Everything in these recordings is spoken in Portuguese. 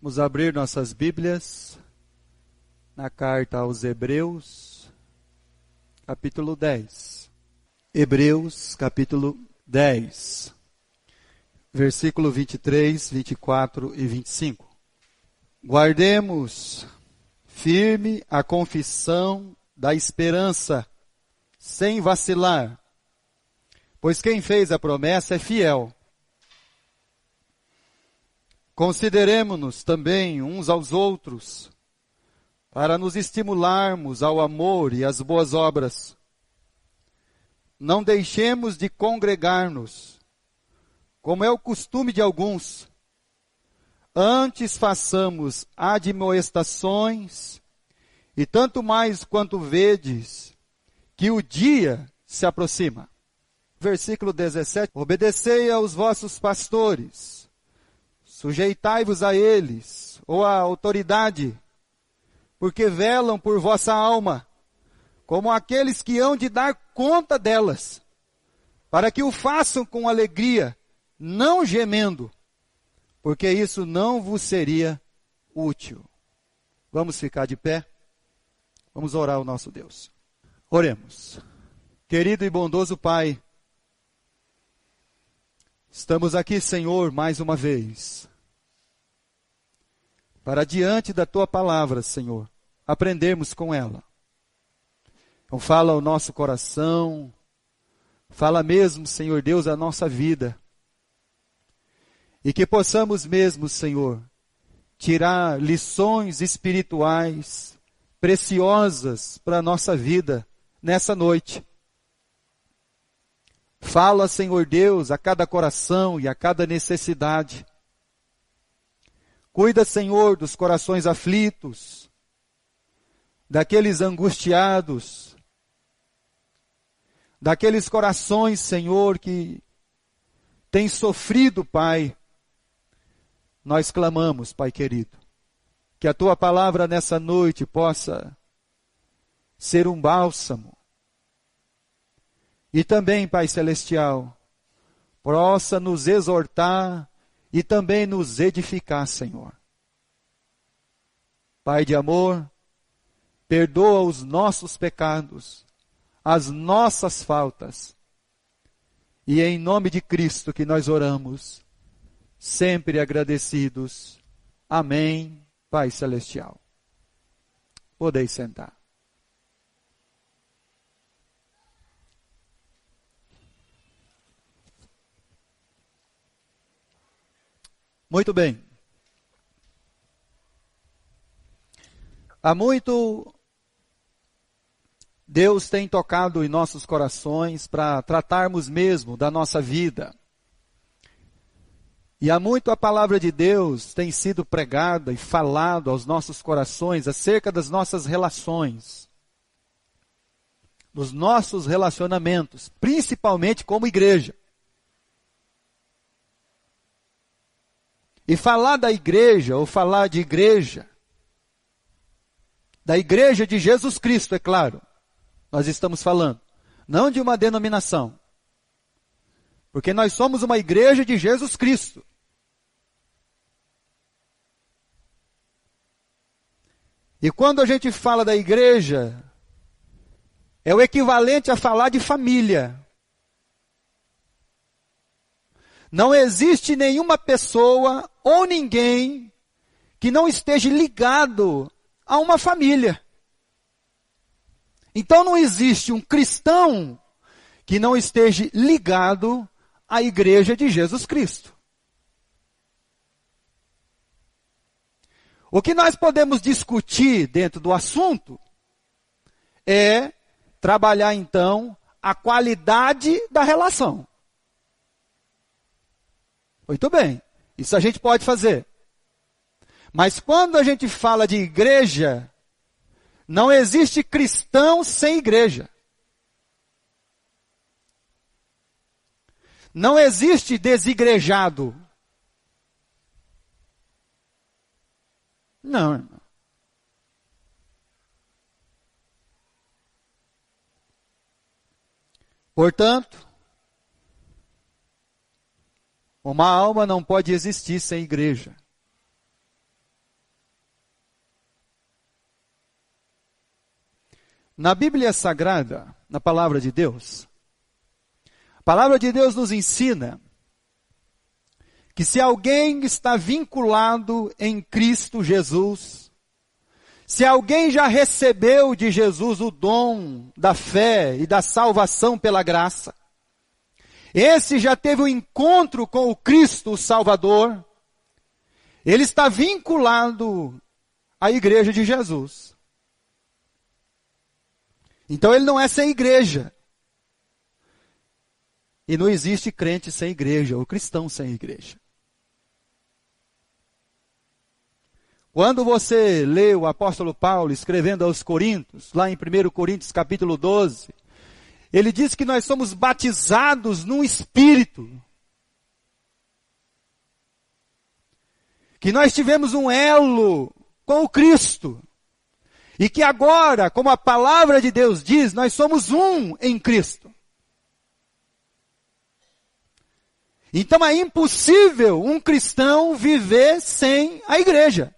Vamos abrir nossas Bíblias na carta aos Hebreus, capítulo 10. Hebreus, capítulo 10, versículo 23, 24 e 25. Guardemos firme a confissão da esperança, sem vacilar, pois quem fez a promessa é fiel. Consideremo-nos também uns aos outros, para nos estimularmos ao amor e às boas obras. Não deixemos de congregar-nos, como é o costume de alguns. Antes façamos admoestações, e tanto mais quanto vedes que o dia se aproxima. Versículo 17. Obedecei aos vossos pastores, sujeitai-vos a eles, ou à autoridade, porque velam por vossa alma, como aqueles que hão de dar conta delas, para que o façam com alegria, não gemendo, porque isso não vos seria útil. Vamos ficar de pé? Vamos orar ao nosso Deus. Oremos. Querido e bondoso Pai, estamos aqui, Senhor, mais uma vez, para diante da Tua palavra, Senhor, aprendermos com ela. Então fala ao nosso coração, fala mesmo, Senhor Deus, a nossa vida. E que possamos mesmo, Senhor, tirar lições espirituais preciosas para a nossa vida nessa noite. Fala, Senhor Deus, a cada coração e a cada necessidade. Cuida, Senhor, dos corações aflitos, daqueles angustiados, daqueles corações, Senhor, que têm sofrido, Pai. Nós clamamos, Pai querido, que a Tua palavra nessa noite possa ser um bálsamo. E também, Pai Celestial, possa nos exortar e também nos edificar, Senhor. Pai de amor, perdoa os nossos pecados, as nossas faltas. E é em nome de Cristo que nós oramos, sempre agradecidos. Amém, Pai Celestial. Podeis sentar. Muito bem. Há muito Deus tem tocado em nossos corações para tratarmos mesmo da nossa vida. E há muito a palavra de Deus tem sido pregada e falado aos nossos corações acerca das nossas relações, dos nossos relacionamentos, principalmente como igreja. E falar da igreja, ou falar de igreja, da igreja de Jesus Cristo, é claro, nós estamos falando, não de uma denominação, porque nós somos uma igreja de Jesus Cristo. E quando a gente fala da igreja, é o equivalente a falar de família. Não existe nenhuma pessoa ou ninguém que não esteja ligado a uma família. Então não existe um cristão que não esteja ligado à igreja de Jesus Cristo. O que nós podemos discutir dentro do assunto é trabalhar então a qualidade da relação. Muito bem, isso a gente pode fazer. Mas quando a gente fala de igreja, não existe cristão sem igreja. Não existe desigrejado. Não, irmão. Portanto, uma alma não pode existir sem igreja. Na Bíblia Sagrada, na Palavra de Deus, a Palavra de Deus nos ensina que se alguém está vinculado em Cristo Jesus, se alguém já recebeu de Jesus o dom da fé e da salvação pela graça, esse já teve um encontro com o Cristo, o Salvador, ele está vinculado à igreja de Jesus. Então ele não é sem igreja. E não existe crente sem igreja, ou cristão sem igreja. Quando você lê o apóstolo Paulo escrevendo aos Coríntios, lá em 1 Coríntios capítulo 12, ele diz que nós somos batizados num Espírito. Que nós tivemos um elo com o Cristo. E que agora, como a palavra de Deus diz, nós somos um em Cristo. Então é impossível um cristão viver sem a igreja.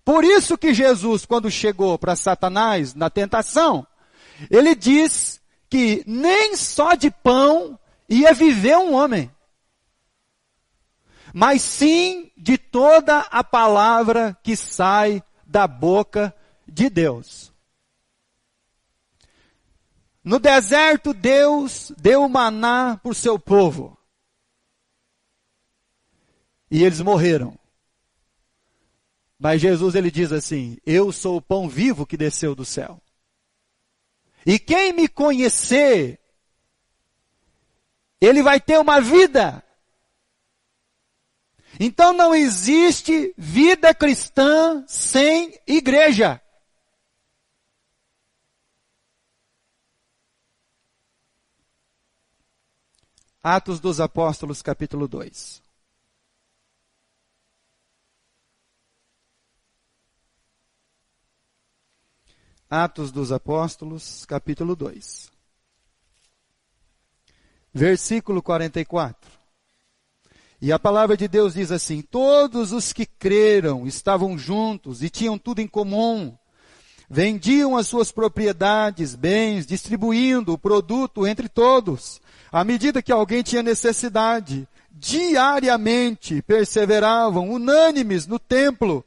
Por isso que Jesus, quando chegou para Satanás na tentação, ele diz que nem só de pão ia viver um homem, mas sim de toda a palavra que sai da boca de Deus. No deserto, Deus deu o maná para o seu povo. E eles morreram. Mas Jesus, ele diz assim: eu sou o pão vivo que desceu do céu. E quem me conhecer, ele vai ter uma vida. Então não existe vida cristã sem igreja. Atos dos Apóstolos, capítulo 2. Atos dos Apóstolos, capítulo 2. Versículo 44. E a palavra de Deus diz assim: todos os que creram estavam juntos e tinham tudo em comum. Vendiam as suas propriedades, bens, distribuindo o produto entre todos. À medida que alguém tinha necessidade, diariamente perseveravam unânimes no templo.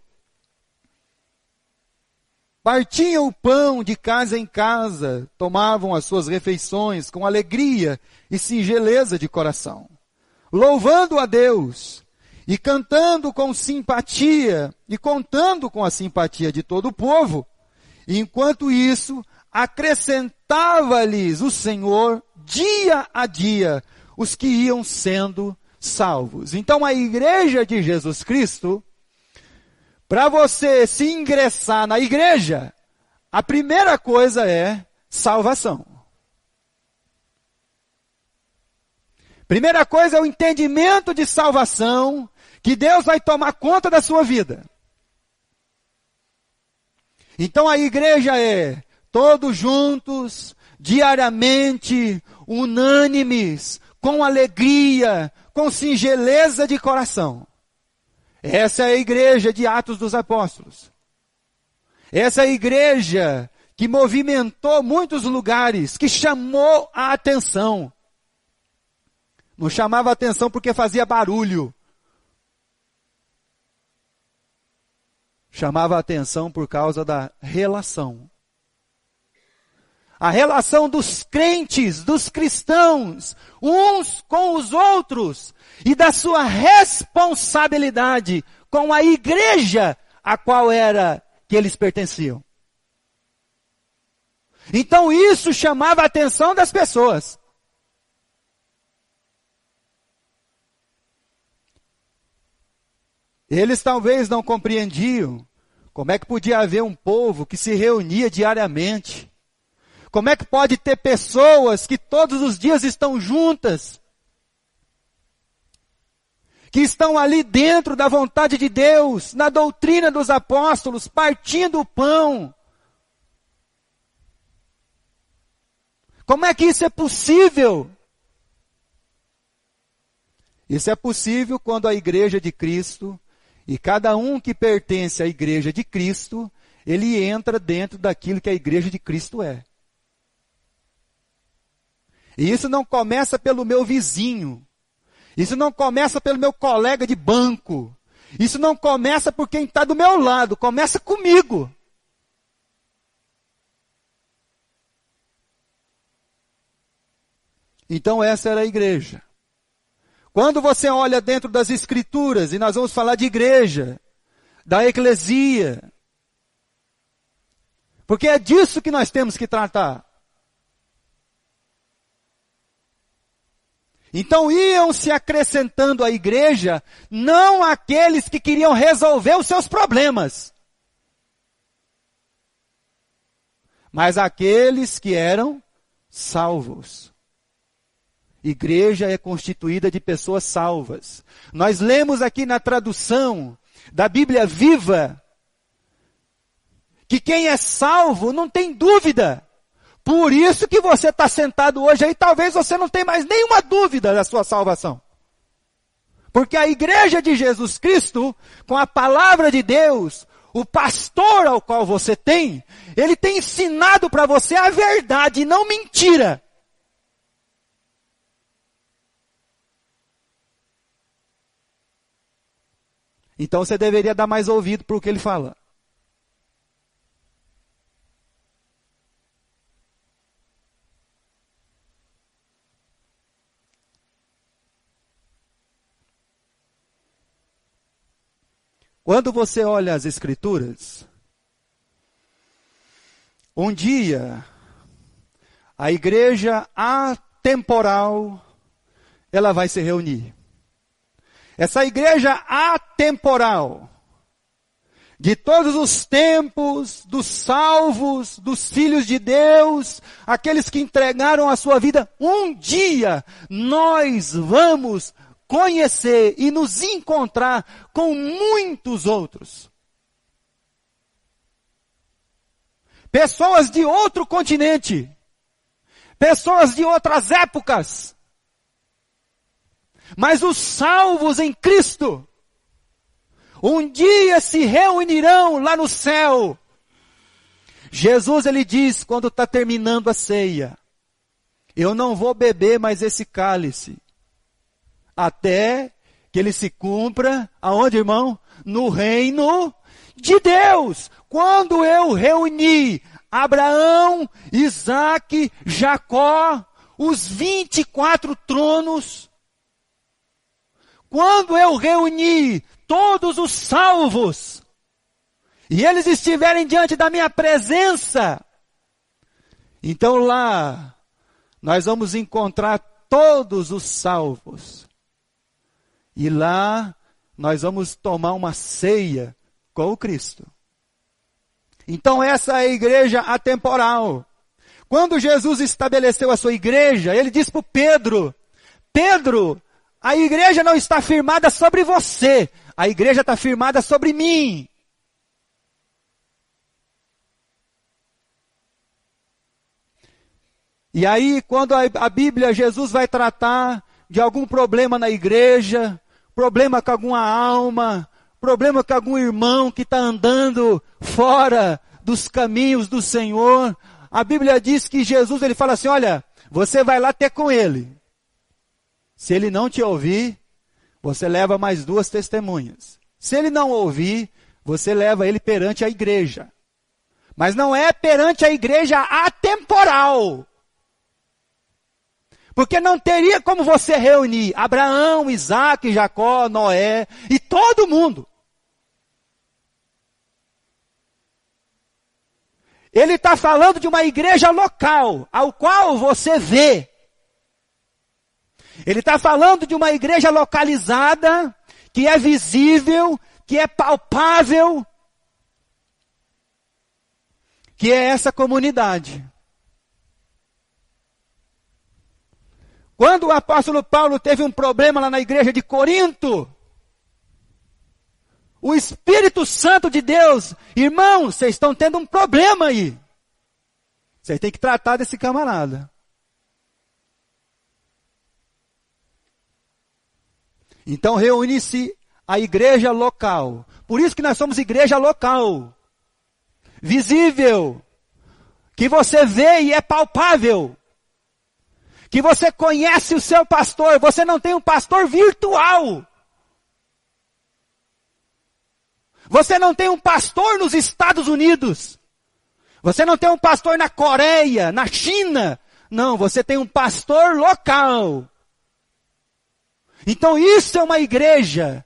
Partiam o pão de casa em casa, tomavam as suas refeições com alegria e singeleza de coração, louvando a Deus e cantando com simpatia e contando com a simpatia de todo o povo. E enquanto isso, acrescentava-lhes o Senhor dia a dia os que iam sendo salvos. Então a igreja de Jesus Cristo, para você se ingressar na igreja, a primeira coisa é salvação. Primeira coisa é o entendimento de salvação, que Deus vai tomar conta da sua vida. Então a igreja é todos juntos, diariamente, unânimes, com alegria, com singeleza de coração. Essa é a igreja de Atos dos Apóstolos. Essa é a igreja que movimentou muitos lugares, que chamou a atenção. Não chamava a atenção porque fazia barulho. Chamava a atenção por causa da relação. A relação dos crentes, dos cristãos, uns com os outros, e da sua responsabilidade com a igreja a qual era que eles pertenciam. Então isso chamava a atenção das pessoas. Eles talvez não compreendiam como é que podia haver um povo que se reunia diariamente. Como é que pode ter pessoas que todos os dias estão juntas, que estão ali dentro da vontade de Deus, na doutrina dos apóstolos, partindo o pão. Como é que isso é possível? Isso é possível quando a igreja de Cristo, e cada um que pertence à igreja de Cristo, ele entra dentro daquilo que a igreja de Cristo é. E isso não começa pelo meu vizinho. Isso não começa pelo meu colega de banco. Isso não começa por quem está do meu lado. Começa comigo. Então essa era a igreja. Quando você olha dentro das Escrituras, e nós vamos falar de igreja, da eclesia, porque é disso que nós temos que tratar. Então iam se acrescentando à igreja, não aqueles que queriam resolver os seus problemas, mas aqueles que eram salvos. Igreja é constituída de pessoas salvas. Nós lemos aqui na tradução da Bíblia Viva, que quem é salvo não tem dúvida. Por isso que você está sentado hoje aí, talvez você não tenha mais nenhuma dúvida da sua salvação. Porque a igreja de Jesus Cristo, com a palavra de Deus, o pastor ao qual você tem, ele tem ensinado para você a verdade e não mentira. Então você deveria dar mais ouvido para o que ele fala. Quando você olha as Escrituras, um dia, a igreja atemporal, ela vai se reunir. Essa igreja atemporal, de todos os tempos, dos salvos, dos filhos de Deus, aqueles que entregaram a sua vida, um dia nós vamos conhecer e nos encontrar com muitos outros. Pessoas de outro continente, pessoas de outras épocas, mas os salvos em Cristo, um dia se reunirão lá no céu. Jesus, ele diz, quando está terminando a ceia, eu não vou beber mais esse cálice, até que ele se cumpra, aonde, irmão? No reino de Deus. Quando eu reuni Abraão, Isaque, Jacó, os 24 tronos, quando eu reuni todos os salvos, e eles estiverem diante da minha presença, então lá nós vamos encontrar todos os salvos. E lá nós vamos tomar uma ceia com o Cristo. Então essa é a igreja atemporal. Quando Jesus estabeleceu a sua igreja, ele disse para Pedro, Pedro, a igreja não está firmada sobre você, a igreja está firmada sobre mim. E aí, quando a Bíblia, Jesus vai tratar de algum problema na igreja, problema com alguma alma, problema com algum irmão que está andando fora dos caminhos do Senhor, a Bíblia diz que Jesus, ele fala assim, olha, você vai lá ter com ele. Se ele não te ouvir, você leva mais 2 testemunhas. Se ele não ouvir, você leva ele perante a igreja. Mas não é perante a igreja atemporal. Porque não teria como você reunir Abraão, Isaque, Jacó, Noé e todo mundo. Ele está falando de uma igreja local, ao qual você vê. Ele está falando de uma igreja localizada, que é visível, que é palpável, que é essa comunidade. Quando o apóstolo Paulo teve um problema lá na igreja de Corinto, o Espírito Santo de Deus, irmãos, vocês estão tendo um problema aí. Vocês têm que tratar desse camarada. Então reúne-se a igreja local. Por isso que nós somos igreja local. visível, que você vê e é palpável, que você conhece o seu pastor, você não tem um pastor virtual. Você não tem um pastor nos Estados Unidos. Você não tem um pastor na Coreia, na China. Não, você tem um pastor local. Então isso é uma igreja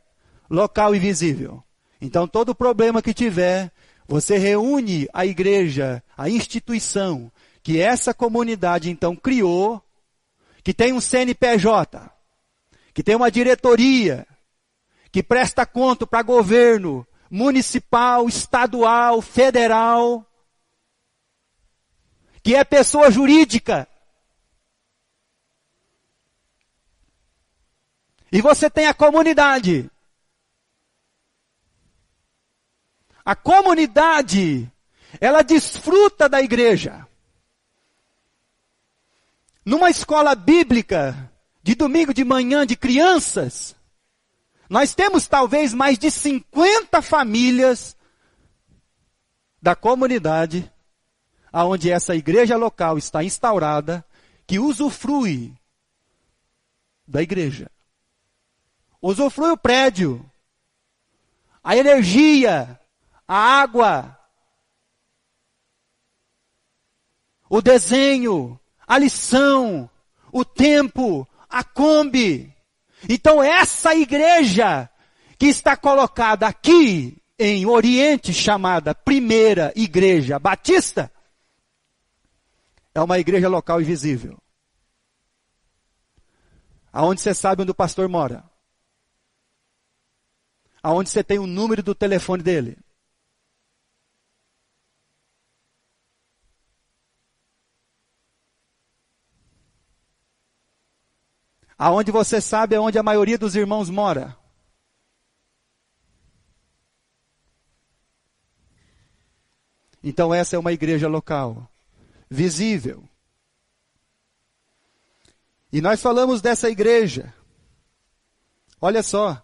local e visível. Então todo problema que tiver, você reúne a igreja, a instituição, que essa comunidade então criou, que tem um CNPJ, que tem uma diretoria, que presta conta para governo municipal, estadual, federal, que é pessoa jurídica. E você tem a comunidade. A comunidade, ela desfruta da igreja. Numa escola bíblica, de domingo de manhã de crianças, nós temos talvez mais de 50 famílias da comunidade, aonde essa igreja local está instaurada, que usufrui da igreja. Usufrui o prédio, a energia, a água, o desenho, a lição, o tempo, a Kombi. Então essa igreja que está colocada aqui em Oriente, chamada Primeira Igreja Batista, é uma igreja local e visível. Aonde você sabe onde o pastor mora. Aonde você tem o número do telefone dele. Aonde você sabe é onde a maioria dos irmãos mora. Então essa é uma igreja local, visível. E nós falamos dessa igreja. Olha só,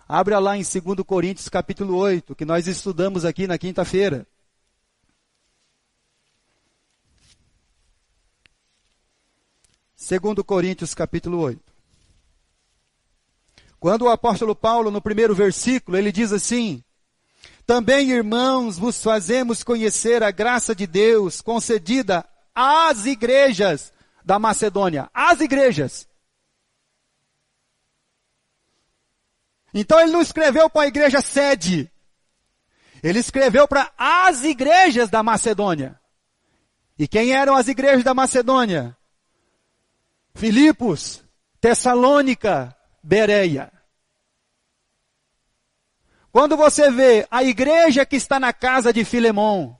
abra lá em 2 Coríntios capítulo 8, que nós estudamos aqui na quinta-feira. 2 Coríntios capítulo 8. Quando o apóstolo Paulo, no primeiro versículo, ele diz assim: também, irmãos, vos fazemos conhecer a graça de Deus concedida às igrejas da Macedônia. Às igrejas. Então ele não escreveu para a igreja sede. Ele escreveu para as igrejas da Macedônia. E quem eram as igrejas da Macedônia? Filipos, Tessalônica, Bereia. Quando você vê a igreja que está na casa de Filemon,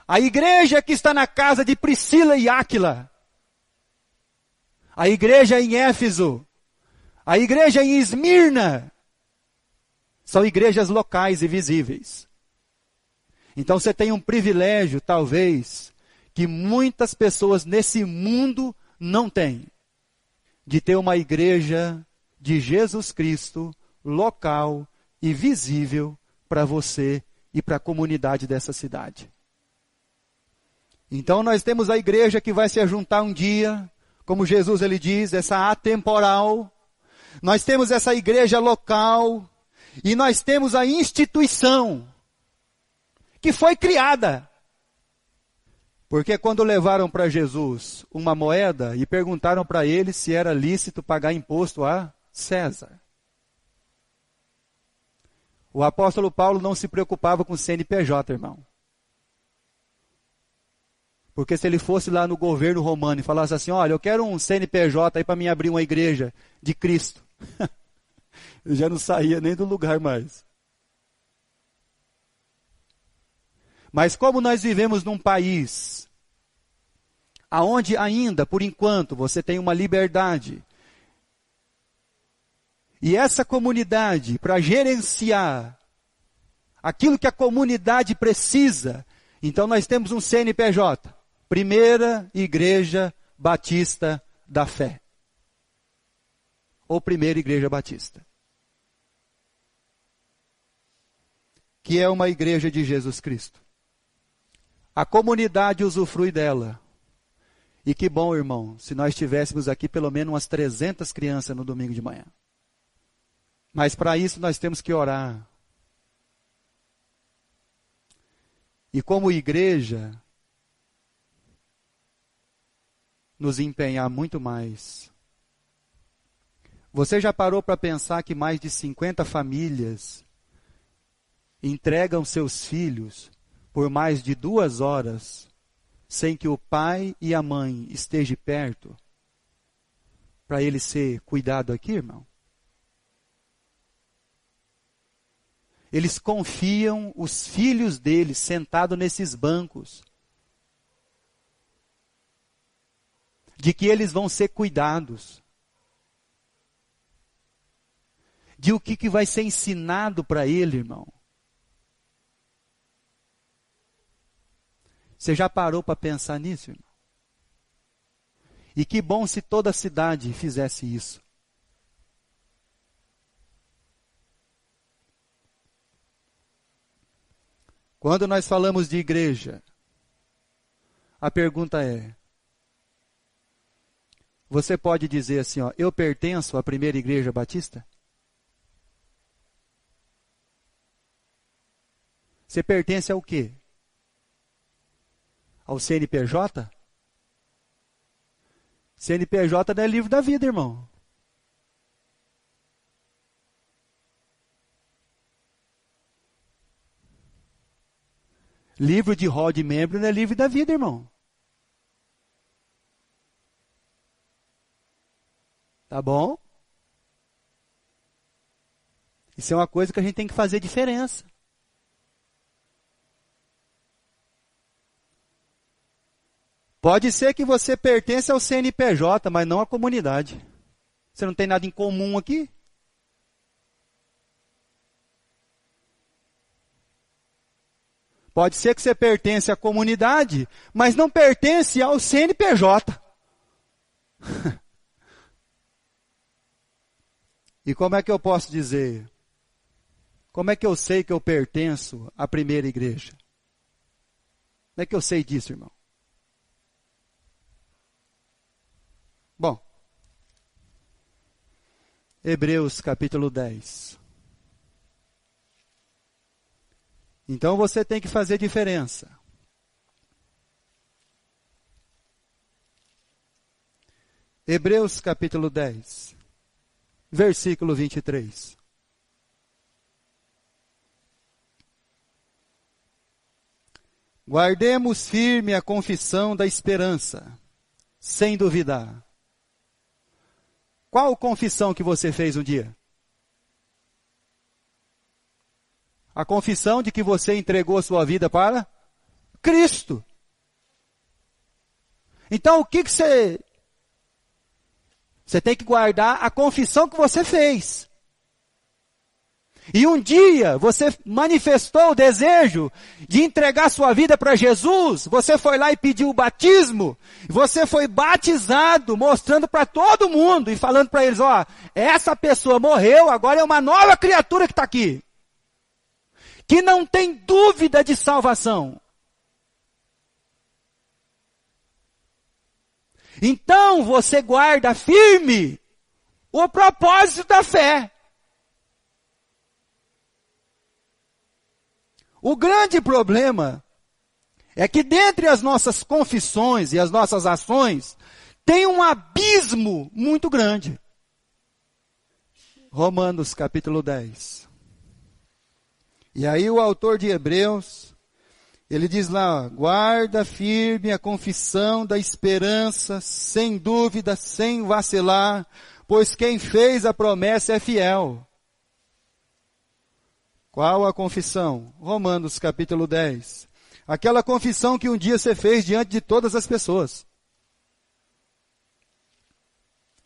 a igreja que está na casa de Priscila e Áquila, a igreja em Éfeso, a igreja em Esmirna, são igrejas locais e visíveis. Então você tem um privilégio, talvez, que muitas pessoas nesse mundo não têm, de ter uma igreja de Jesus Cristo local e visível para você e para a comunidade dessa cidade. Então nós temos a igreja que vai se ajuntar um dia, como Jesus ele diz, essa atemporal. Nós temos essa igreja local e nós temos a instituição que foi criada. Porque quando levaram para Jesus uma moeda e perguntaram para ele se era lícito pagar imposto a César. O apóstolo Paulo não se preocupava com o CNPJ, irmão. Porque se ele fosse lá no governo romano e falasse assim, olha, eu quero um CNPJ aí para mim abrir uma igreja de Cristo. Eu já não saía nem do lugar mais. Mas como nós vivemos num país aonde ainda, por enquanto, você tem uma liberdade, e essa comunidade, para gerenciar aquilo que a comunidade precisa, então nós temos um CNPJ, Primeira Igreja Batista da Fé. Ou Primeira Igreja Batista. Que é uma igreja de Jesus Cristo. A comunidade usufrui dela. E que bom, irmão, se nós tivéssemos aqui pelo menos umas 300 crianças no domingo de manhã. Mas para isso nós temos que orar. E como igreja, nos empenhar muito mais. Você já parou para pensar que mais de 50 famílias entregam seus filhos por mais de 2 horas sem que o pai e a mãe estejam perto para ele ser cuidado aqui, irmão? Eles confiam os filhos deles sentados nesses bancos, de que eles vão ser cuidados, de o que vai ser ensinado para ele, irmão. Você já parou para pensar nisso, irmão? E que bom se toda a cidade fizesse isso. Quando nós falamos de igreja, a pergunta é: você pode dizer assim, ó, eu pertenço à primeira igreja batista? Você pertence ao quê? Ao CNPJ? CNPJ não é livro da vida, irmão. Livro de rol de membro não é livro da vida, irmão. Tá bom? Isso é uma coisa que a gente tem que fazer diferença. Pode ser que você pertença ao CNPJ, mas não à comunidade. Você não tem nada em comum aqui? Pode ser que você pertence à comunidade, mas não pertence ao CNPJ. E como é que eu posso dizer? Como é que eu sei que eu pertenço à primeira igreja? Como é que eu sei disso, irmão? Bom, Hebreus capítulo 10. Então você tem que fazer diferença. Hebreus capítulo 10, versículo 23. Guardemos firme a confissão da esperança, sem duvidar. Qual confissão que você fez um dia? A confissão de que você entregou a sua vida para Cristo. Então o que você... Você tem que guardar a confissão que você fez. E um dia você manifestou o desejo de entregar sua vida para Jesus, você foi lá e pediu o batismo, você foi batizado, mostrando para todo mundo e falando para eles, ó, essa pessoa morreu, agora é uma nova criatura que está aqui, que não tem dúvida de salvação. Então você guarda firme o propósito da fé. O grande problema é que dentre as nossas confissões e as nossas ações, tem um abismo muito grande. Romanos capítulo 10. E aí o autor de Hebreus, ele diz lá, guarda firme a confissão da esperança, sem dúvida, sem vacilar, pois quem fez a promessa é fiel. Qual a confissão? Romanos capítulo 10. Aquela confissão que um dia você fez diante de todas as pessoas.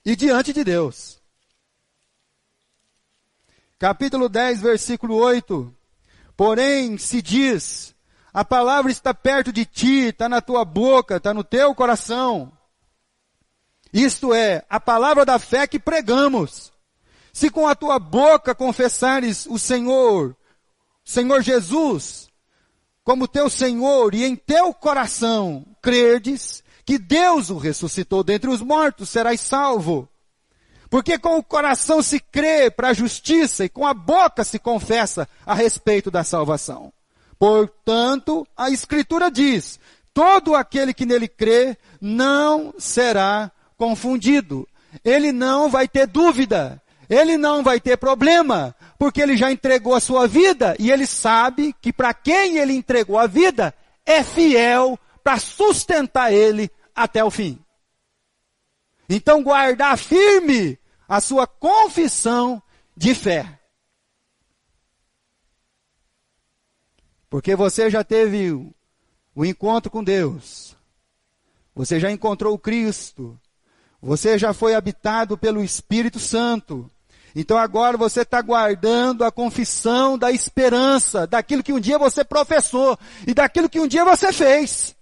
E diante de Deus. Capítulo 10, versículo 8. Porém, se diz, a palavra está perto de ti, está na tua boca, está no teu coração. Isto é, a palavra da fé que pregamos. Se com a tua boca confessares o Senhor Jesus, como teu Senhor e em teu coração crerdes que Deus o ressuscitou dentre os mortos, serás salvo. Porque com o coração se crê para a justiça e com a boca se confessa a respeito da salvação. Portanto, a Escritura diz, todo aquele que nele crê não será confundido. Ele não vai ter dúvida, ele não vai ter problema, porque ele já entregou a sua vida e ele sabe que para quem ele entregou a vida é fiel para sustentar ele até o fim. Então guardar firme a sua confissão de fé. Porque você já teve o encontro com Deus. Você já encontrou o Cristo. Você já foi habitado pelo Espírito Santo. Então agora você está guardando a confissão da esperança, daquilo que um dia você professou e daquilo que um dia você fez.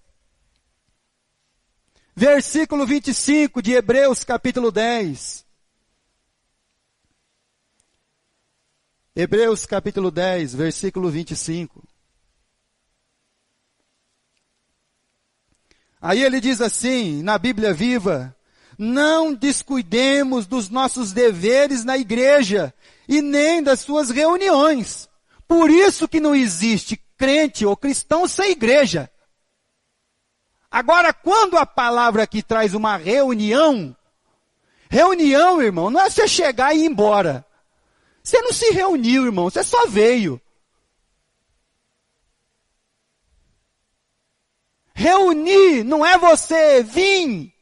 Versículo 25 de Hebreus capítulo 10. Hebreus capítulo 10, versículo 25. Aí ele diz assim, na Bíblia Viva, não descuidemos dos nossos deveres na igreja e nem das suas reuniões. Por isso que não existe crente ou cristão sem igreja. Agora, quando a palavra aqui traz uma reunião, reunião, irmão, não é você chegar e ir embora. Você não se reuniu, irmão, você só veio. Reunir não é você vir.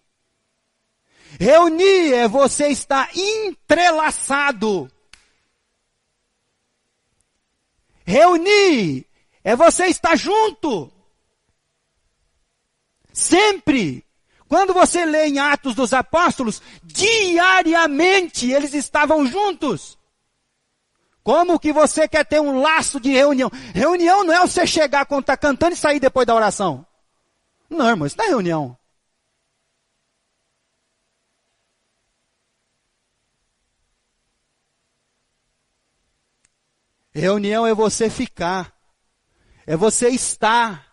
Reunir é você estar entrelaçado. Reunir é você estar junto. Sempre. Quando você lê em Atos dos Apóstolos, diariamente eles estavam juntos. Como que você quer ter um laço de reunião? Reunião não é você chegar quando está cantando e sair depois da oração. Não, irmão, isso não é reunião. Reunião é você ficar. É você estar.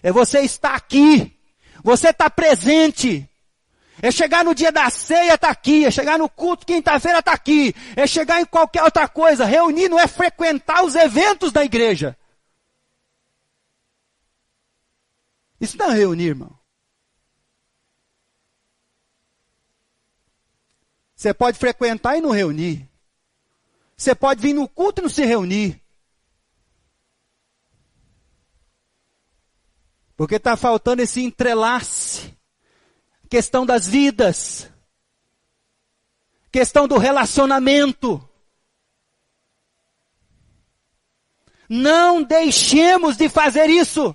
É você estar aqui. Você está presente. É chegar no dia da ceia, está aqui. É chegar no culto, quinta-feira, está aqui. É chegar em qualquer outra coisa. Reunir não é frequentar os eventos da igreja. Isso não é reunir, irmão. Você pode frequentar e não reunir. Você pode vir no culto e não se reunir. Porque está faltando esse entrelace. Questão das vidas. Questão do relacionamento. Não deixemos de fazer isso.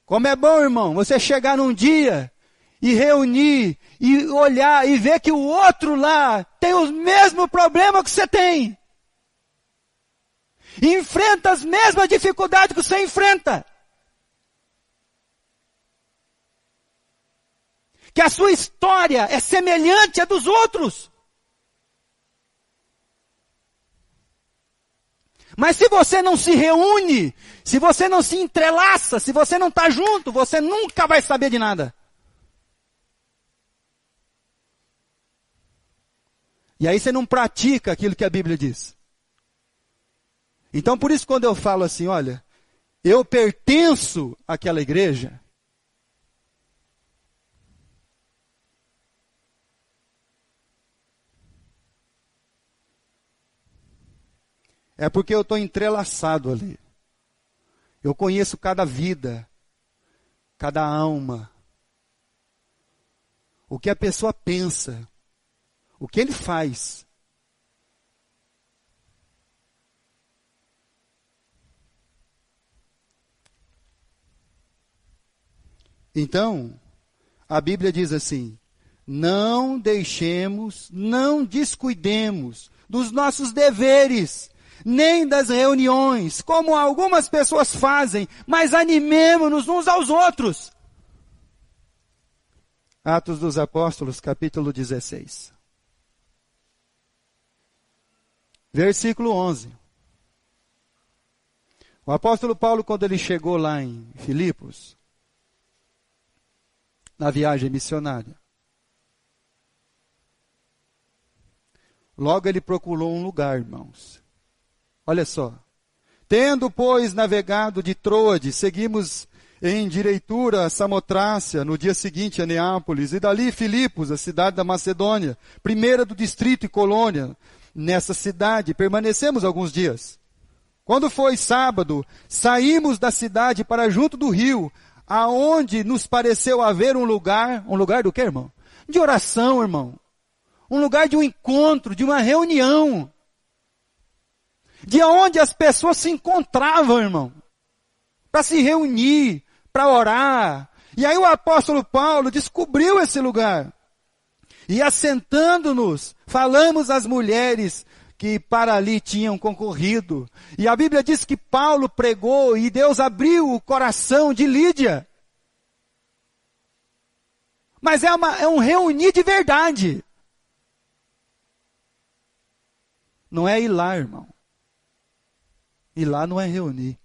Como é bom, irmão, você chegar num dia e reunir, e olhar, e ver que o outro lá tem os mesmos problemas que você tem. E enfrenta as mesmas dificuldades que você enfrenta. Que a sua história é semelhante à dos outros. Mas se você não se reúne, se você não se entrelaça, se você não está junto, você nunca vai saber de nada. E aí você não pratica aquilo que a Bíblia diz. Então por isso quando eu falo assim, olha, eu pertenço àquela igreja, é porque eu estou entrelaçado ali. Eu conheço cada vida, cada alma. O que a pessoa pensa, o que ele faz. Então, a Bíblia diz assim, não deixemos, não descuidemos dos nossos deveres, nem das reuniões, como algumas pessoas fazem, mas animemo-nos uns aos outros. Atos dos Apóstolos, capítulo 16. Versículo 11. O apóstolo Paulo, quando ele chegou lá em Filipos, na viagem missionária, logo ele procurou um lugar, irmãos. Olha só. Tendo, pois, navegado de Troade, seguimos em direitura a Samotrácia, no dia seguinte a Neápolis, e dali Filipos, a cidade da Macedônia, primeira do distrito e colônia. Nessa cidade permanecemos alguns dias. Quando foi sábado, saímos da cidade para junto do rio, aonde nos pareceu haver um lugar do quê, irmão? De oração, irmão. Um lugar de um encontro, de uma reunião. De onde as pessoas se encontravam, irmão. Para se reunir, para orar. E aí o apóstolo Paulo descobriu esse lugar. E assentando-nos, falamos às mulheres que para ali tinham concorrido. E a Bíblia diz que Paulo pregou e Deus abriu o coração de Lídia. Mas é um reunir de verdade. Não é ir lá, irmão. Ir lá não é reunir.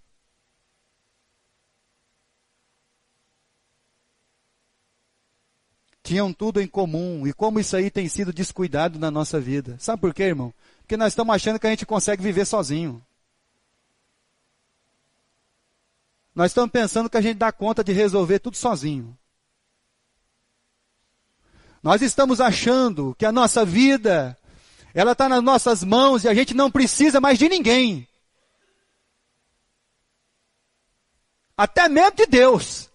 Tinham tudo em comum. E como isso aí tem sido descuidado na nossa vida. Sabe por quê, irmão? Porque nós estamos achando que a gente consegue viver sozinho. Nós estamos pensando que a gente dá conta de resolver tudo sozinho. Nós estamos achando que a nossa vida, ela está nas nossas mãos e a gente não precisa mais de ninguém. Até mesmo de Deus.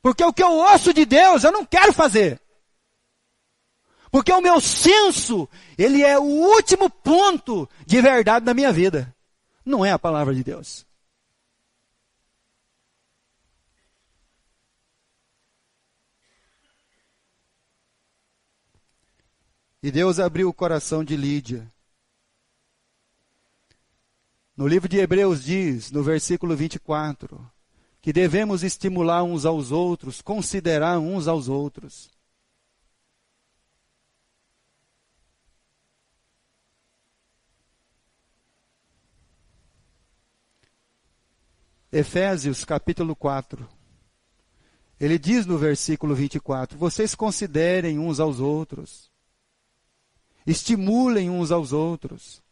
Porque o que eu ouço de Deus, eu não quero fazer. Porque o meu senso, ele é o último ponto de verdade na minha vida. Não é a palavra de Deus. E Deus abriu o coração de Lídia. No livro de Hebreus diz, no versículo 24, que devemos estimular uns aos outros, considerar uns aos outros. Efésios capítulo 4. Ele diz no versículo 24, vocês considerem uns aos outros. Estimulem uns aos outros.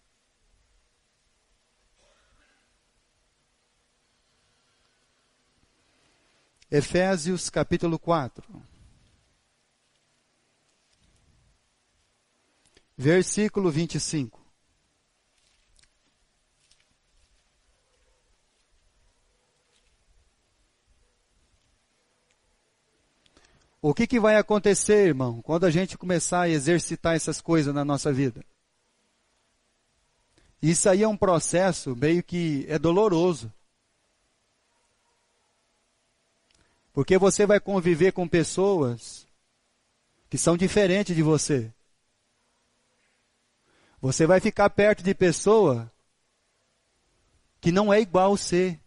Efésios capítulo 4. Versículo 25. O que vai acontecer, irmão, quando a gente começar a exercitar essas coisas na nossa vida? Isso aí é um processo meio que é doloroso. Porque você vai conviver com pessoas que são diferentes de você. Você vai ficar perto de pessoa que não é igual a você.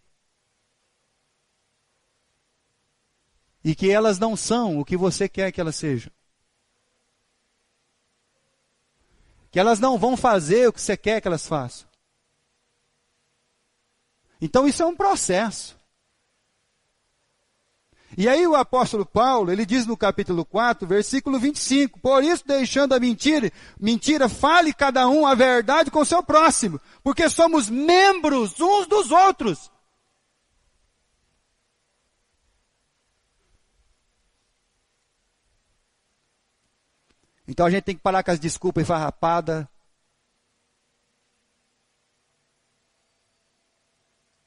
E que elas não são o que você quer que elas sejam. Que elas não vão fazer o que você quer que elas façam. Então isso é um processo. E aí o apóstolo Paulo, ele diz no capítulo 4, versículo 25, por isso deixando a mentira, fale cada um a verdade com o seu próximo, porque somos membros uns dos outros. Então a gente tem que parar com as desculpas esfarrapadas.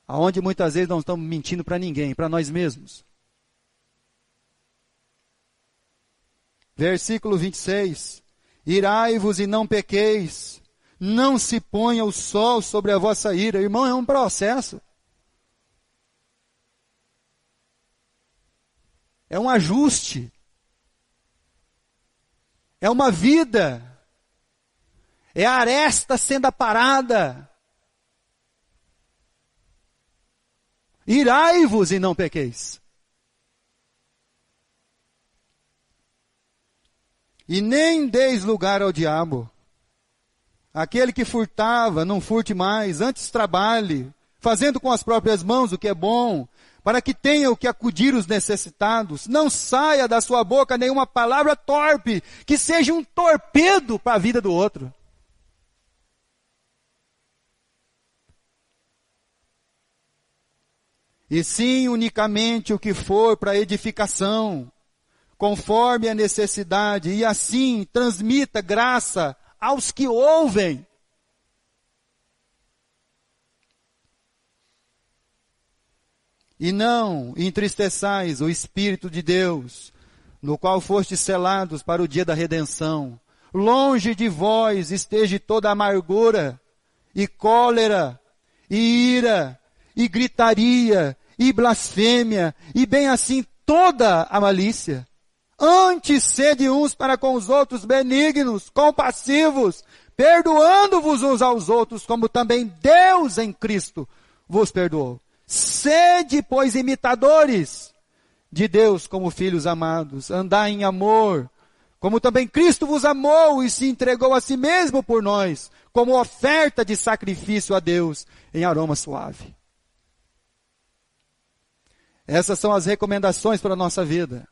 Aonde muitas vezes não estamos mentindo para ninguém, para nós mesmos. Versículo 26. Irai-vos e não pequeis. Não se ponha o sol sobre a vossa ira. Irmão, é um processo. É um ajuste. É uma vida. É a aresta sendo aparada. Irai-vos e não pequeis. E nem deis lugar ao diabo. Aquele que furtava, não furte mais, antes trabalhe, fazendo com as próprias mãos o que é bom, para que tenha o que acudir os necessitados. Não saia da sua boca nenhuma palavra torpe, que seja um torpedo para a vida do outro. E sim, unicamente o que for para edificação, conforme a necessidade, e assim transmita graça aos que ouvem. E não entristeçais o Espírito de Deus, no qual fostes selados para o dia da redenção. Longe de vós esteja toda amargura, e cólera, e ira, e gritaria, e blasfêmia, e bem assim toda a malícia. Antes sede uns para com os outros benignos, compassivos, perdoando-vos uns aos outros, como também Deus em Cristo vos perdoou. Sede, pois, imitadores de Deus como filhos amados, andai em amor, como também Cristo vos amou e se entregou a si mesmo por nós, como oferta de sacrifício a Deus em aroma suave. Essas são as recomendações para a nossa vida,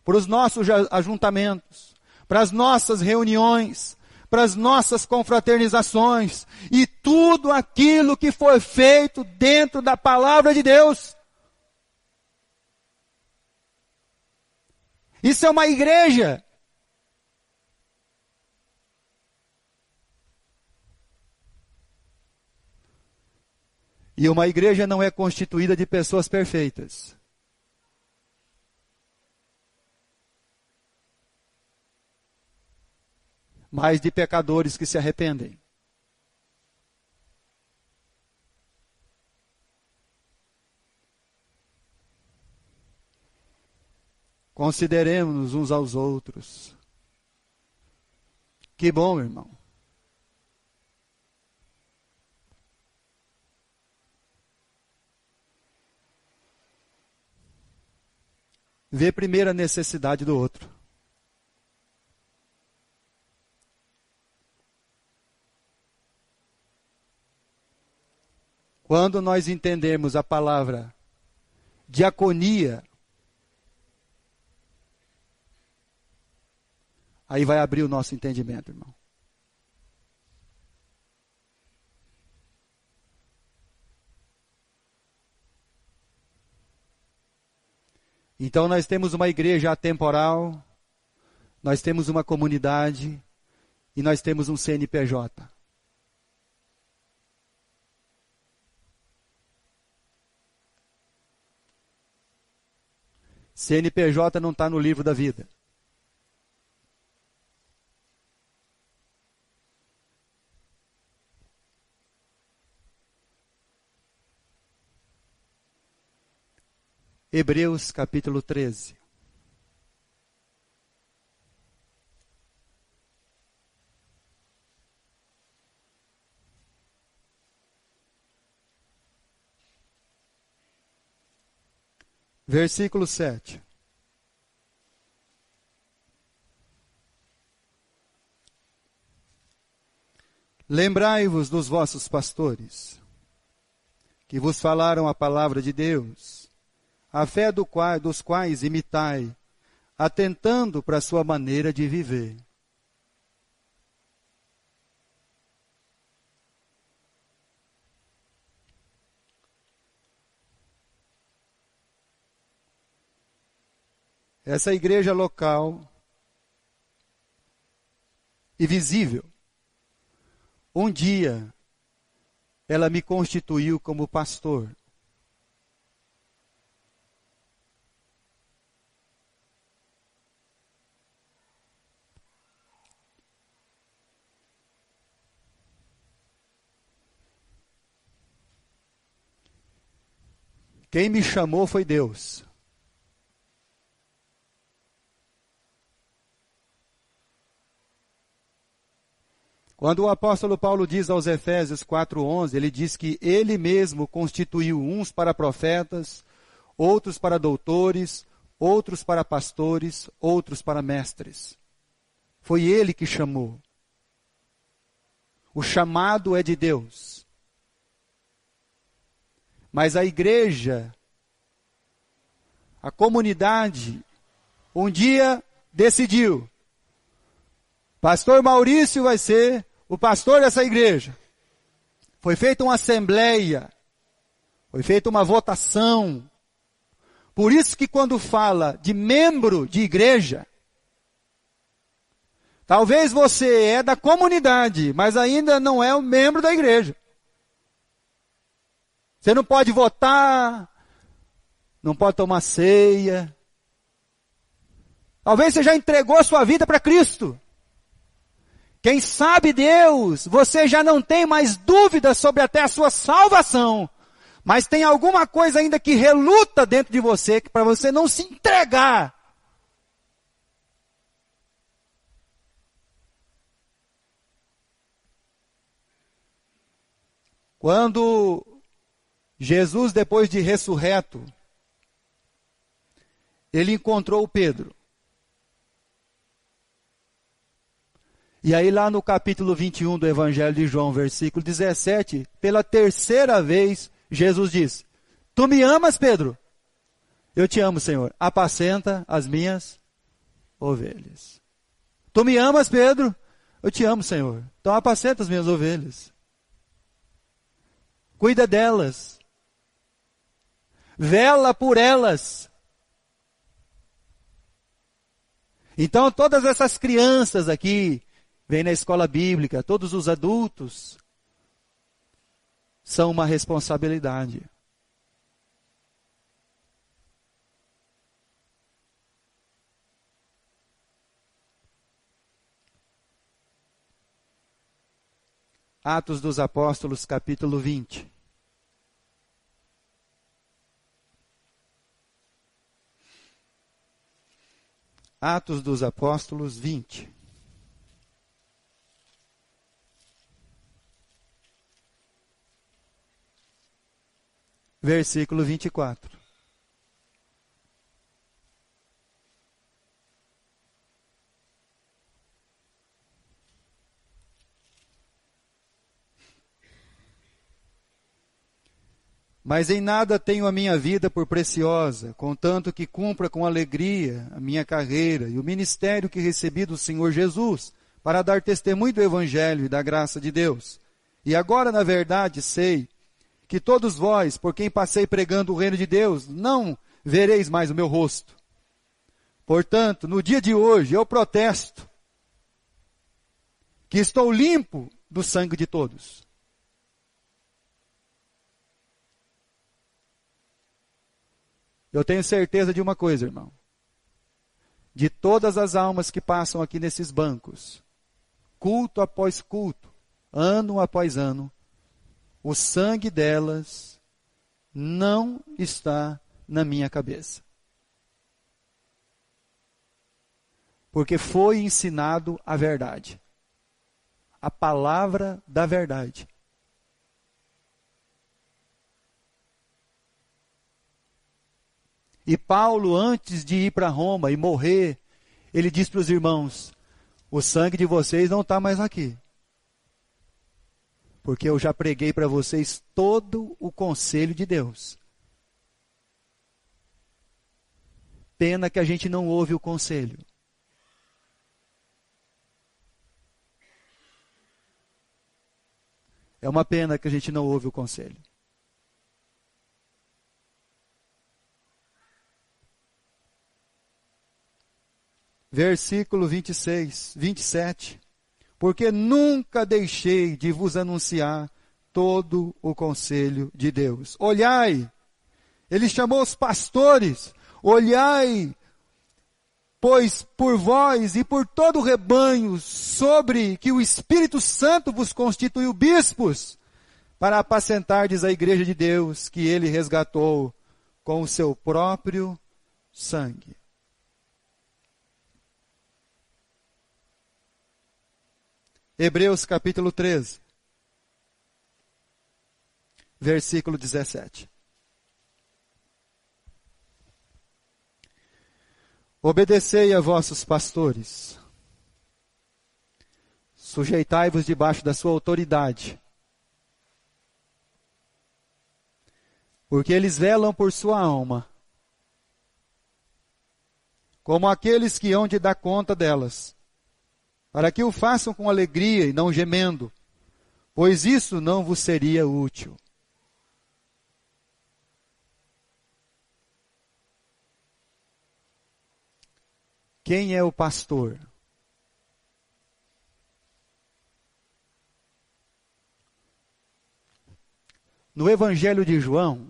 para os nossos ajuntamentos, para as nossas reuniões, para as nossas confraternizações e tudo aquilo que foi feito dentro da palavra de Deus. Isso é uma igreja. E uma igreja não é constituída de pessoas perfeitas. Mas de pecadores que se arrependem. Consideremos uns aos outros. Que bom, irmão. Vê primeiro a necessidade do outro. Quando nós entendemos a palavra diaconia, aí vai abrir o nosso entendimento, irmão. Então nós temos uma igreja atemporal, nós temos uma comunidade e nós temos um CNPJ. CNPJ não está no livro da vida. Hebreus capítulo 13. Versículo 7. Lembrai-vos dos vossos pastores, que vos falaram a palavra de Deus, a fé dos quais imitai, atentando para a sua maneira de viver. Essa igreja local e visível, um dia ela me constituiu como pastor. Quem me chamou foi Deus. Quando o apóstolo Paulo diz aos Efésios 4:11, ele diz que ele mesmo constituiu uns para profetas, outros para doutores, outros para pastores, outros para mestres. Foi ele que chamou. O chamado é de Deus. Mas a igreja, a comunidade, um dia decidiu: pastor Maurício vai ser o pastor dessa igreja. Foi feita uma assembleia, foi feita uma votação. Por isso que quando fala de membro de igreja, talvez você é da comunidade, mas ainda não é um membro da igreja. Você não pode votar, não pode tomar ceia. Talvez você já entregou a sua vida para Cristo. Quem sabe Deus, você já não tem mais dúvidas sobre até a sua salvação. Mas tem alguma coisa ainda que reluta dentro de você, para você não se entregar. Quando Jesus, depois de ressurreto, ele encontrou Pedro. E aí lá no capítulo 21 do Evangelho de João, versículo 17, pela terceira vez, Jesus diz: tu me amas, Pedro? Eu te amo, Senhor. Apacenta as minhas ovelhas. Tu me amas, Pedro? Eu te amo, Senhor. Então apacenta as minhas ovelhas. Cuida delas. Vela por elas. Então todas essas crianças aqui, vêm na escola bíblica, todos os adultos, são uma responsabilidade. Atos dos Apóstolos, capítulo 20. Atos dos Apóstolos 20. Versículo 24. Mas em nada tenho a minha vida por preciosa, contanto que cumpra com alegria a minha carreira e o ministério que recebi do Senhor Jesus, para dar testemunho do Evangelho e da graça de Deus. E agora, na verdade, sei que todos vós, por quem passei pregando o reino de Deus, não vereis mais o meu rosto. Portanto, no dia de hoje, eu protesto que estou limpo do sangue de todos. Eu tenho certeza de uma coisa, irmão. De todas as almas que passam aqui nesses bancos, culto após culto, ano após ano, o sangue delas não está na minha cabeça. Porque foi ensinado a verdade. A palavra da verdade. E Paulo, antes de ir para Roma e morrer, ele diz para os irmãos: o sangue de vocês não está mais aqui. Porque eu já preguei para vocês todo o conselho de Deus. Pena que a gente não ouve o conselho. É uma pena que a gente não ouve o conselho. Versículo 27. Porque nunca deixei de vos anunciar todo o conselho de Deus. Olhai, ele chamou os pastores, olhai, pois por vós e por todo o rebanho, sobre que o Espírito Santo vos constituiu bispos, para apacentardes a igreja de Deus, que ele resgatou com o seu próprio sangue. Hebreus capítulo 13, versículo 17. Obedecei a vossos pastores, sujeitai-vos debaixo da sua autoridade, porque eles velam por sua alma, como aqueles que hão de dar conta delas, para que o façam com alegria e não gemendo, pois isso não vos seria útil. Quem é o pastor? No Evangelho de João,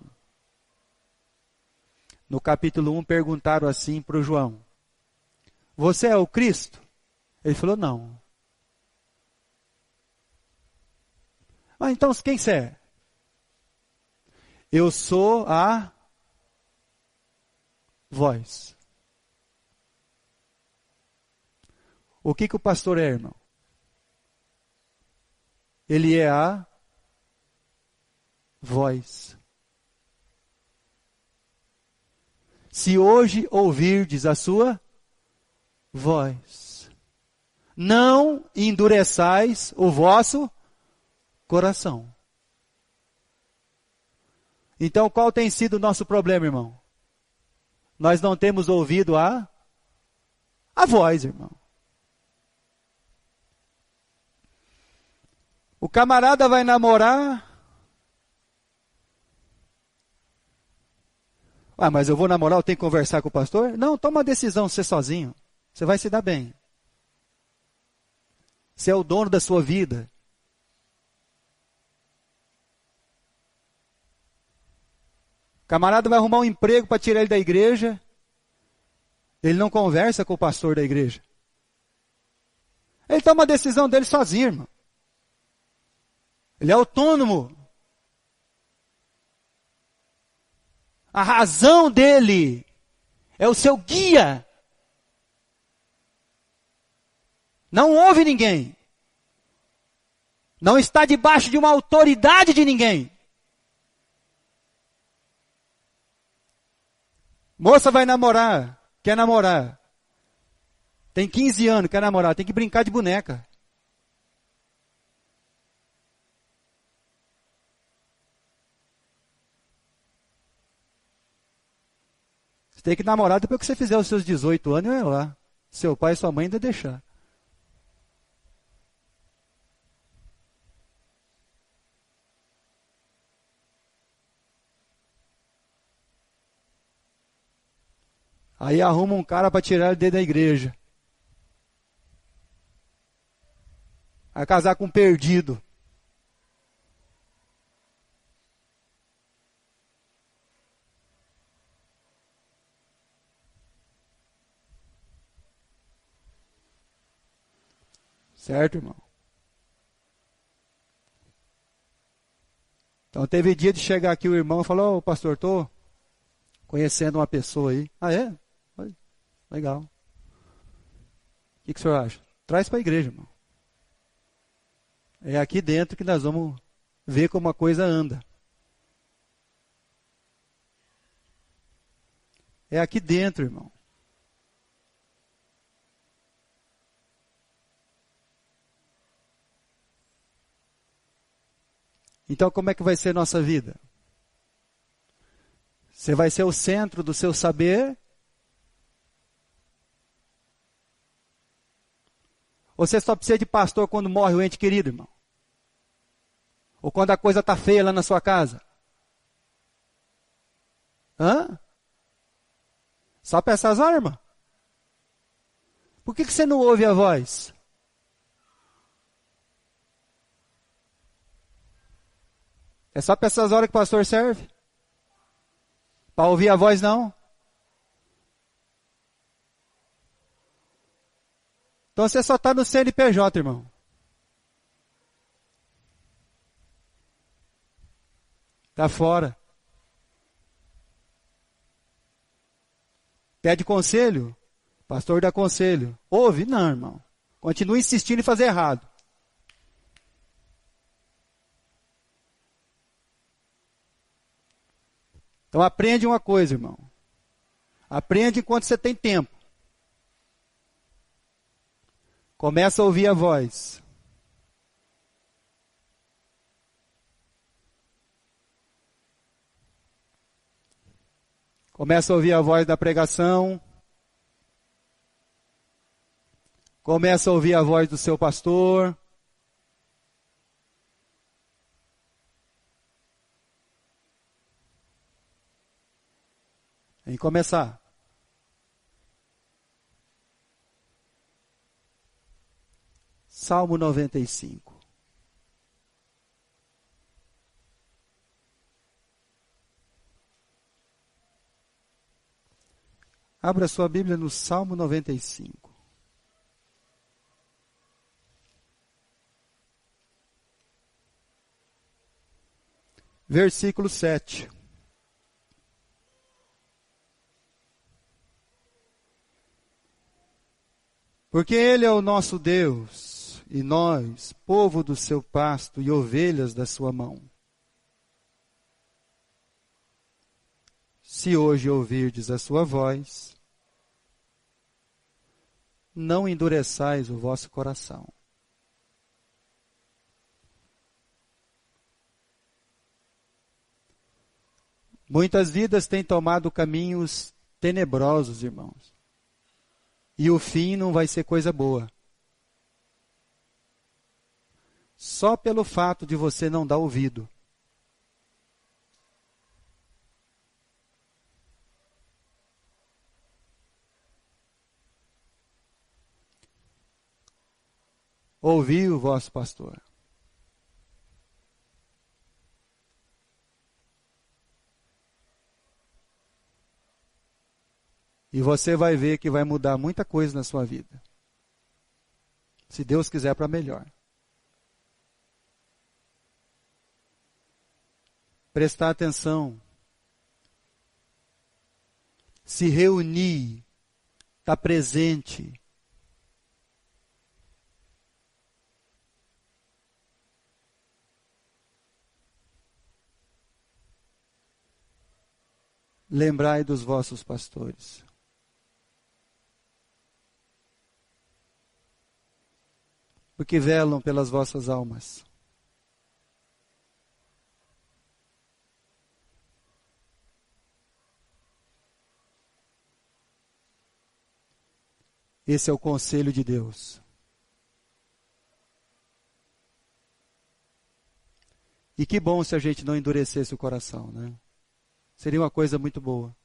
no capítulo 1, perguntaram assim para o João: você é o Cristo? Ele falou: não. Ah, então quem você é? Eu sou a voz. O que o pastor é, irmão? Ele é a voz. Se hoje ouvirdes a sua voz, não endureçais o vosso coração. Então, qual tem sido o nosso problema, irmão? Nós não temos ouvido a voz, irmão. O camarada vai namorar. Ah, mas eu vou namorar, eu tenho que conversar com o pastor? Não, toma uma decisão, você sozinho. Você vai se dar bem. Você é o dono da sua vida. O camarada vai arrumar um emprego para tirar ele da igreja. Ele não conversa com o pastor da igreja. Ele toma a decisão dele sozinho, irmão. Ele é autônomo. A razão dele é o seu guia. Não ouve ninguém. Não está debaixo de uma autoridade de ninguém. Moça vai namorar, quer namorar. Tem 15 anos, quer namorar, tem que brincar de boneca. Você tem que namorar depois que você fizer os seus 18 anos, é lá. Seu pai e sua mãe ainda deixar. Aí arruma um cara para tirar ele dentro da igreja. Vai casar com um perdido. Certo, irmão? Então teve dia de chegar aqui o irmão e falar: ô pastor, estou conhecendo uma pessoa aí. Ah, é? Legal. O que o senhor acha? Traz para a igreja, irmão. É aqui dentro que nós vamos ver como a coisa anda. É aqui dentro, irmão. Então como é que vai ser a nossa vida? Você vai ser o centro do seu saber? Ou você só precisa de pastor quando morre o ente querido, irmão? Ou quando a coisa está feia lá na sua casa? Hã? Só para essas horas, irmão? Por que você não ouve a voz? É só para essas horas que o pastor serve? Para ouvir a voz, não? Então você só está no CNPJ, irmão. Está fora. Pede conselho? Pastor dá conselho. Ouve? Não, irmão. Continua insistindo em fazer errado. Então aprende uma coisa, irmão. Aprende enquanto você tem tempo. Começa a ouvir a voz. Começa a ouvir a voz da pregação. Começa a ouvir a voz do seu pastor. Em começar. Salmo 95. Abra sua Bíblia no Salmo 95. Versículo 7. Porque Ele é o nosso Deus, e nós, povo do seu pasto e ovelhas da sua mão. Se hoje ouvirdes a sua voz, não endureçais o vosso coração. Muitas vidas têm tomado caminhos tenebrosos, irmãos. E o fim não vai ser coisa boa. Só pelo fato de você não dar ouvido. Ouvi o vosso pastor. E você vai ver que vai mudar muita coisa na sua vida. Se Deus quiser, para melhor. Prestar atenção. Se reunir. Estar presente. Lembrai dos vossos pastores. Porque velam pelas vossas almas. Esse é o conselho de Deus. E que bom se a gente não endurecesse o coração, né? Seria uma coisa muito boa.